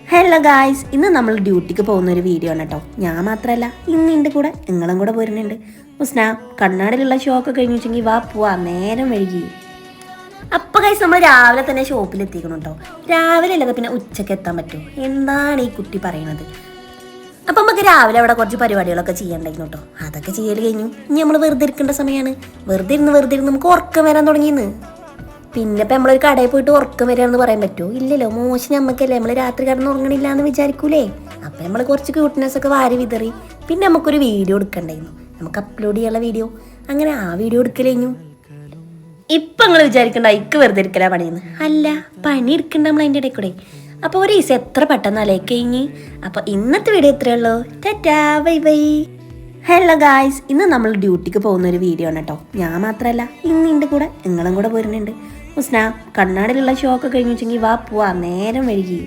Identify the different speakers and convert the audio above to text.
Speaker 1: Hello guys, ഇന്ന് നമ്മൾ ഡ്യൂട്ടിക്ക് പോകുന്ന ഒരു വീഡിയോ ആണ് കേട്ടോ. ഞാൻ മാത്രമല്ല, ഇന്ന് എൻ്റെ കൂടെ നിങ്ങളും കൂടെ പോരുന്നുണ്ട്. ഉസ്ന കണ്ണാടിലുള്ള ഷോ ഒക്കെ കഴിഞ്ഞു വെച്ചെങ്കിൽ വാ പോവാ, നേരം വൈകി. അപ്പോൾ ഗൈസ് നമ്മൾ രാവിലെ തന്നെ ഷോപ്പിൽ എത്തിക്കണം കേട്ടോ. രാവിലെ അല്ലാതെ പിന്നെ ഉച്ചയ്ക്ക് എത്താൻ പറ്റുമോ? എന്താണ് ഈ കുട്ടി പറയുന്നത്? അപ്പം നമുക്ക് രാവിലെ അവിടെ കുറച്ച് പരിപാടികളൊക്കെ ചെയ്യണ്ടായിരുന്നു കേട്ടോ. അതൊക്കെ ചെയ്യൽ കഴിഞ്ഞു. ഇനി നമ്മൾ വെറുതെ ഇരിക്കേണ്ട സമയമാണ്. വെറുതെ ഇരുന്ന് നമുക്ക് ഉറക്കം വരാൻ തുടങ്ങിയെന്ന്. പിന്നെ ഇപ്പം നമ്മളൊരു കടയിൽ പോയിട്ട് ഉറക്കം വരികയാണെന്ന് പറയാൻ പറ്റുമോ? ഇല്ലല്ലോ, മോശം നമ്മക്കല്ലേ. നമ്മൾ രാത്രി കിടന്ന് ഉറങ്ങണില്ല എന്ന് വിചാരിക്കൂലേ. അപ്പം നമ്മൾ കുറച്ച് ക്യൂട്ട്നെസ് ഒക്കെ വാരി വിതറി. പിന്നെ നമുക്കൊരു വീഡിയോ എടുക്കണ്ടായിരുന്നു, നമുക്ക് അപ്ലോഡ് ചെയ്യാനുള്ള വീഡിയോ. അങ്ങനെ ആ വീഡിയോ എടുക്കലേഞ്ഞു. ഇപ്പം നിങ്ങൾ വിചാരിക്കണ്ട ഇക്ക് വെറുതെ ഇരിക്കലാ പണിയെന്ന്. അല്ല, പണി എടുക്കണ്ട നമ്മൾ അതിൻ്റെ ഇടയിൽ കൂടെ. അപ്പോൾ ഒരു ദിവസം എത്ര പെട്ടെന്ന് അലേക്ക് കഴിഞ്ഞ്. അപ്പോൾ ഇന്നത്തെ വീഡിയോ ഇത്രയേ ഉള്ളൂ. Tata, bye bye. Hello guys, ഇന്ന് നമ്മൾ ഡ്യൂട്ടിക്ക് പോകുന്ന ഒരു വീഡിയോ ആണ് കേട്ടോ. ഞാൻ മാത്രമല്ല, ഇന്ന് എൻ്റെ കൂടെ നിങ്ങളും കൂടെ പോരുന്നുണ്ട്. ഉസ്ന കണ്ണാടിലുള്ള ഷോ ഒക്കെ കഴിഞ്ഞു വെച്ചെങ്കിൽ വാ പോവാ, നേരം വൈകി.